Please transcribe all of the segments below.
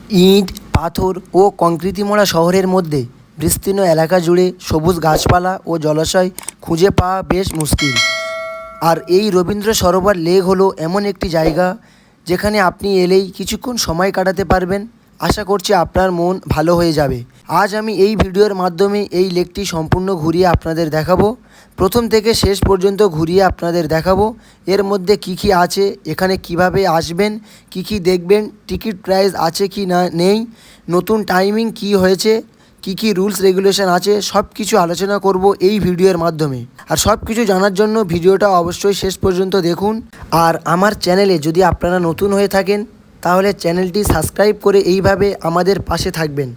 ইট, পাথর ও কংক্রিটি মোড়া শহরের মধ্যে বিস্তীর্ণ এলাকা জুড়ে সবুজ গাছপালা ও জলাশয় খুঁজে পাওয়া বেশ মুশকিল। আর এই রবীন্দ্র সরোবর লেক হলো এমন একটি জায়গা যেখানে আপনি এলেই কিছুক্ষণ সময় কাটাতে পারবেন। আশা করছি আপনার মন ভালো হয়ে যাবে। আজ আমি এই ভিডিওর মাধ্যমে এই লেকটি সম্পূর্ণ ঘুরিয়ে আপনাদের দেখাবো। প্রথম থেকে শেষ পর্যন্ত ঘুরিয়ে আপনাদের দেখাবো এর মধ্যে কি কি আছে, এখানে কিভাবে আসবেন, কি কি দেখবেন, টিকিট প্রাইস আছে কি না নেই, নতুন টাইমিং কি হয়েছে, কি কি রুলস রেগুলেশন আছে, সব কিছু আলোচনা করব এই ভিডিওর মাধ্যমে। আর সব কিছু জানার জন্য ভিডিওটা অবশ্যই শেষ পর্যন্ত দেখুন। আর আমার চ্যানেলে যদি আপনারা নতুন হয়ে থাকেন তাহলে চ্যানেলটি সাবস্ক্রাইব করে এইভাবে আমাদের পাশে থাকবেন।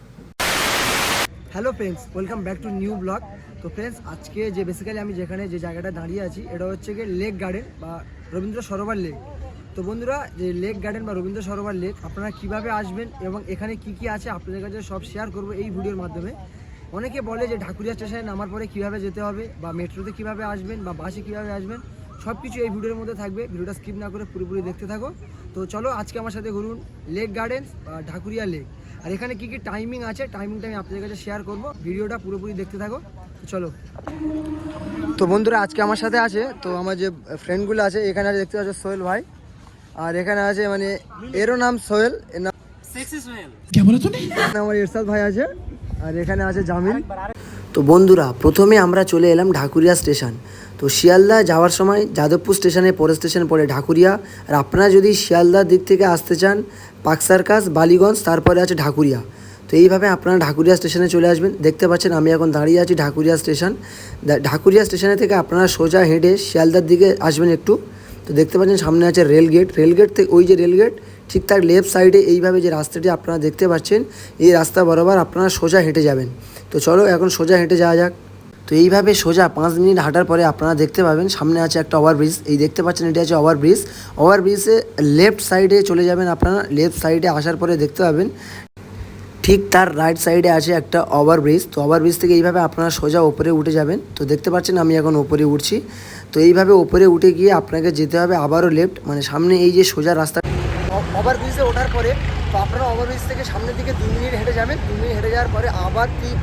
Hello friends, welcome back to new blog. তো ফ্রেন্ডস, আজকে যে বেসিক্যালি আমি যে জায়গাটা দাঁড়িয়ে আছি এটা হচ্ছে গিয়ে লেক গার্ডেন বা রবীন্দ্র সরোবর লেক। তো বন্ধুরা, যে লেক গার্ডেন বা রবীন্দ্র সরোবর লেক আপনারা কিভাবে আসবেন এবং এখানে কি কি আছে আপনাদের কাছে সব শেয়ার করব এই ভিডিওর মাধ্যমে। অনেকে বলে যে ঢাকুরিয়া স্টেশনে নামার পরে কিভাবে যেতে হবে বা মেট্রোতে কিভাবে আসবেন বা বাসে কিভাবে আসবেন, সব কিছু এই ভিডিওর মধ্যে থাকবে। ভিডিওটা স্কিপ না করে পুরোপুরি দেখতে থাকো। তো চলো আজকে আমার সাথে ঘুরুন লেক গার্ডেন্স বা ঢাকুরিয়া লেক। আর এখানে কি কি টাইমিং আছে, টাইমিংটা আমি আপনাদের কাছে শেয়ার করব। ভিডিওটা পুরোপুরি দেখতে থাকো। চলো। তো বন্ধুরা, আজকে আমার সাথে আছে তো আমার যে ফ্রেন্ডগুলো আছে, এখানে আছে দেখতে পাচ্ছ সোহেল ভাই, আর এখানে আছে মানে এরও নাম সোহেল, এর নাম আমার ইরশাদ ভাই আছে, আর এখানে আছে জামিল। তো বন্ধুরা, প্রথমে আমরা চলে এলাম ঢাকুরিয়া স্টেশন। তো শিয়ালদা যাওয়ার সময় যাদবপুর স্টেশনে পরের স্টেশন পড়ে ঢাকুরিয়া। আর আপনারা যদি শিয়ালদার দিক থেকে আসতে চান পার্ক সার্কাস, বালিগঞ্জ, তারপরে আছে ঢাকুরিয়া। তো এইভাবে আপনারা ঢাকুরিয়া স্টেশনে চলে আসবেন। দেখতে পাচ্ছেন আমি এখন দাঁড়িয়ে আছি ঢাকুরিয়া স্টেশন। ঢাকুরিয়া স্টেশনে থেকে আপনারা সোজা হেঁটে শিয়ালদার দিকে আসবেন একটু। তো দেখতে পাচ্ছেন সামনে আছে রেলগেট। রেলগেট থেকে ওই যে রেলগেট, ঠিক তার লেফট সাইডে এইভাবে যে রাস্তাটি আপনারা দেখতে পাচ্ছেন, এই রাস্তা বরাবর আপনারা সোজা হেঁটে যাবেন। তো চলো এখন সোজা হেঁটে যাওয়া যাক। তো এইভাবে সোজা 5 মিনিট হাঁটার পরে আপনারা দেখতে পাবেন সামনে আছে একটা ওভারব্রিজ। এই দেখতে পাচ্ছেন এটি আছে ওভারব্রিজ। ওভারব্রিজে লেফট সাইডে চলে যাবেন আপনারা। লেফট সাইডে আসার পরে দেখতে পাবেন ঠিক তার রাইট সাইডে আছে একটা ওভারব্রিজ। তো ওভারব্রিজ থেকে এইভাবে আপনারা সোজা ওপরে উঠে যাবেন। তো দেখতে পাচ্ছেন আমি এখন ওপরে উঠছি। তো এইভাবে ওপরে উঠে গিয়ে আপনাকে যেতে হবে আবারও লেফট, মানে সামনে এই যে সোজা রাস্তা। ওভারব্রিজে ওঠার পরে তো আপনারা ওভারব্রিজ থেকে সামনের দিকে 2 মিনিট হেঁটে যাবেন। 2 মিনিট হেঁটে যাওয়ার পরে আবার ঠিক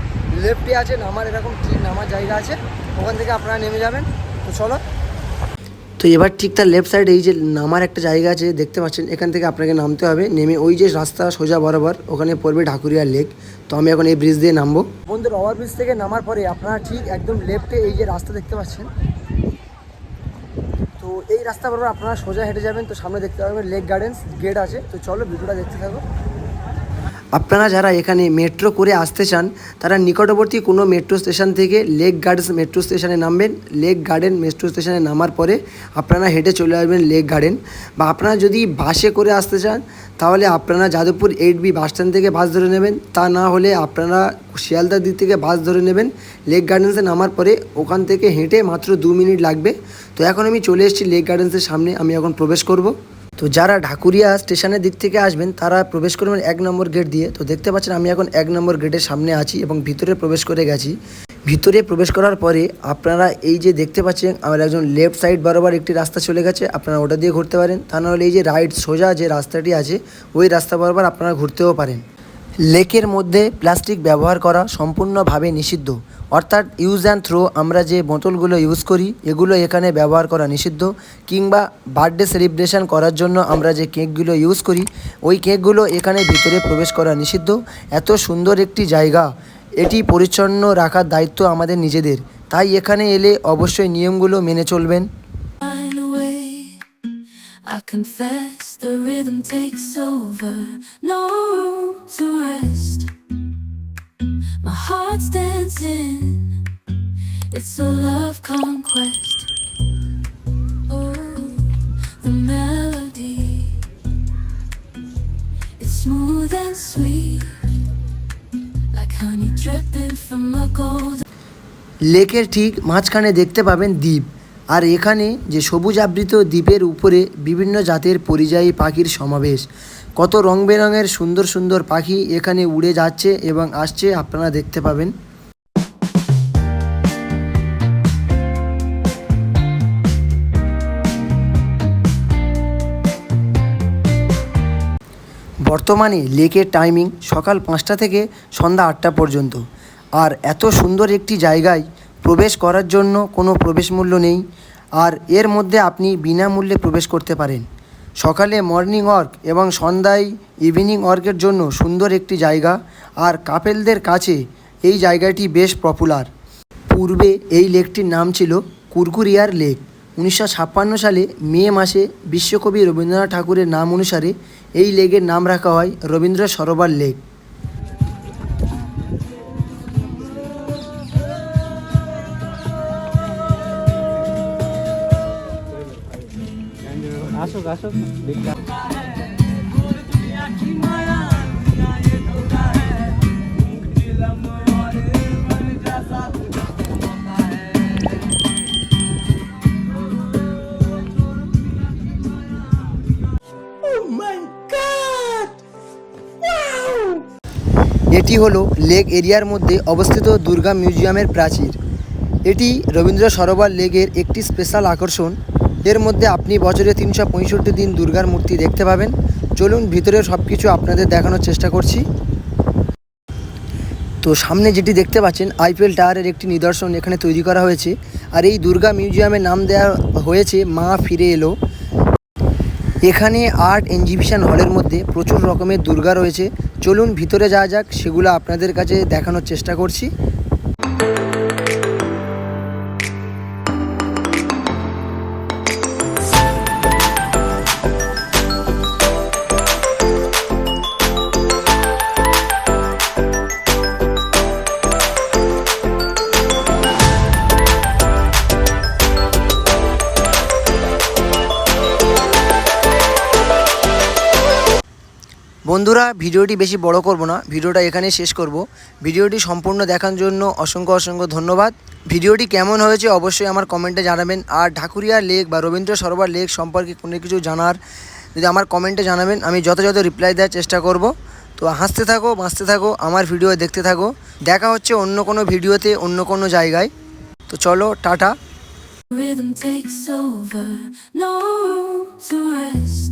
লেফটে আছে নামার, এরকম ঠিক নামার জায়গা আছে, ওখান থেকে আপনারা নেমে যাবেন। তো চলো। তো এবার ঠিক তার লেফট সাইডে এই যে নামার একটা জায়গা আছে দেখতে পাচ্ছেন, এখান থেকে আপনাকে নামতে হবে। নেমে ওই যে রাস্তা সোজা বরাবর ওখানে পড়বে ঢাকুরিয়া লেক। তো আমি এখন এই ব্রিজ দিয়ে নামবো। বন্ধুর ওভারব্রিজ থেকে নামার পরে আপনারা ঠিক একদম লেফটে এই যে রাস্তা দেখতে পাচ্ছেন, তো এই রাস্তা বরাবর আপনারা সোজা হেঁটে যাবেন। তো সামনে দেখতে পাবেন লেক গার্ডেন্স গেট আছে। তো চলো ভিডিওটা দেখতে থাকো। আপনারা যারা এখানে মেট্রো করে আসতে চান তারা নিকটবর্তী কোনো মেট্রো স্টেশন থেকে লেক গার্ডেন্স মেট্রো স্টেশনে নামবেন। লেক গার্ডেন মেট্রো স্টেশনে নামার পরে আপনারা হেঁটে চলে আসবেন লেক গার্ডেন। বা আপনারা যদি বাসে করে আসতে চান তাহলে আপনারা যাদবপুর 8B বাস স্ট্যান্ড থেকে বাস ধরে নেবেন। তা না হলে আপনারা শিয়ালদার দিক থেকে বাস ধরে নেবেন। লেক গার্ডেন্সে নামার পরে ওখান থেকে হেঁটে মাত্র 2 মিনিট লাগবে। তো এখন আমি চলে এসেছি লেক গার্ডেন্সের সামনে, আমি এখন প্রবেশ করব। তো যারা ঢাকুরিয়া স্টেশনের দিক থেকে আসবেন তারা প্রবেশ করবেন 1 নম্বর গেট দিয়ে। তো দেখতে পাচ্ছেন আমি এখন 1 নম্বর গেটের সামনে আছি এবং ভিতরে প্রবেশ করে গেছি। ভিতরে প্রবেশ করার পরে আপনারা এই যে দেখতে পাচ্ছেন আমার একজন লেফট সাইড বরাবর একটি রাস্তা চলে গেছে, আপনারা ওটা দিয়ে ঘুরতে পারেন। তা নাহলে এই যে রাইট সোজা যে রাস্তাটি আছে ওই রাস্তা বরাবর আপনারা ঘুরতেও পারেন। লেকের মধ্যে প্লাস্টিক ব্যবহার করা সম্পূর্ণভাবে নিষিদ্ধ, অর্থাৎ ইউজ অ্যান্ড থ্রো আমরা যে বোতলগুলো ইউজ করি এগুলো এখানে ব্যবহার করা নিষিদ্ধ। কিংবা বার্থডে সেলিব্রেশন করার জন্য আমরা যে কেকগুলো ইউজ করি ওই কেকগুলো এখানে ভিতরে প্রবেশ করা নিষিদ্ধ। এত সুন্দর একটি জায়গা, এটি পরিচ্ছন্ন রাখার দায়িত্ব আমাদের নিজেদের। তাই এখানে এলে অবশ্যই নিয়মগুলো মেনে চলবেন। I confess the rhythm takes over, no room to rest. My heart's dancing, it's a love conquest. Oh, the melody, it's smooth and sweet, like honey dripping from a golden. লেকের ঠিক মাঝখানে দেখতে পাবেন দ্বীপ। আর এখানে যে সবুজ আবৃত দ্বীপের উপরে বিভিন্ন জাতের পরিযায়ী পাখির সমাবেশ। কত রং বেরঙের সুন্দর সুন্দর পাখি এখানে উড়ে যাচ্ছে এবং আসছে, আপনারা দেখতে পাবেন। বর্তমানে লেকের টাইমিং সকাল 5টা থেকে সন্ধ্যা 8টা পর্যন্ত। আর এত সুন্দর একটি জায়গায় প্রবেশ করার জন্য কোনো প্রবেশ মূল্য নেই, আর এর মধ্যে আপনি বিনামূল্যে প্রবেশ করতে পারেন। সকালে মর্নিং ওয়াক এবং সন্ধ্যায় ইভিনিং ওয়ার্কের জন্য সুন্দর একটি জায়গা, আর কাপেলদের কাছে এই জায়গাটি বেশ পপুলার। পূর্বে এই লেকটির নাম ছিল কুরকুরিয়ার লেক। 1956 সালে মে মাসে বিশ্বকবি রবীন্দ্রনাথ ঠাকুরের নাম অনুসারে এই লেকের নাম রাখা হয় রবীন্দ্র সরোবর লেক। আসুক আসুক। এটি হলো লেক এরিয়ার মধ্যে অবস্থিত দুর্গা মিউজিয়ামের প্রাচীর। এটি রবীন্দ্র সরোবর লেকের একটি স্পেশাল আকর্ষণ। এর মধ্যে আপনি বছরে 365 দিন দুর্গার মূর্তি দেখতে পাবেন। চলুন ভিতরে সব কিছু আপনাদের দেখানোর চেষ্টা করছি। তো সামনে যেটি দেখতে পাচ্ছেন আইফেল টাওয়ারের একটি নিদর্শন এখানে তৈরি করা হয়েছে, আর এই দুর্গা মিউজিয়ামের নাম দেওয়া হয়েছে মা ফিরে এলো। এখানে আর্ট এক্সিবিশন হলের মধ্যে প্রচুর রকমের দুর্গা রয়েছে। চলুন ভিতরে যাওয়া যাক, সেগুলো আপনাদের কাছে দেখানোর চেষ্টা করছি। বন্ধুরা, ভিডিওটি বেশি বড় করব না, ভিডিওটা এখানেই শেষ করব। ভিডিওটি সম্পূর্ণ দেখার জন্য অসংখ্য অসংখ্য ধন্যবাদ। ভিডিওটি কেমন হয়েছে অবশ্যই আমার কমেন্টে জানাবেন। আর ঢাকুরিয়া লেক বা রবীন্দ্র সরোবর লেক সম্পর্কে কোনো কিছু জানার যদি আমার কমেন্টে জানাবেন, আমি যথাযথ রিপ্লাই দেওয়ার চেষ্টা করব। তো হাসতে থাকো, বাঁচতে থাকো, আমার ভিডিও দেখতে থাকো। দেখা হচ্ছে অন্য কোনো ভিডিওতে, অন্য কোনো জায়গায়। তো চলো, tata. Rhythm takes over, no room to rest.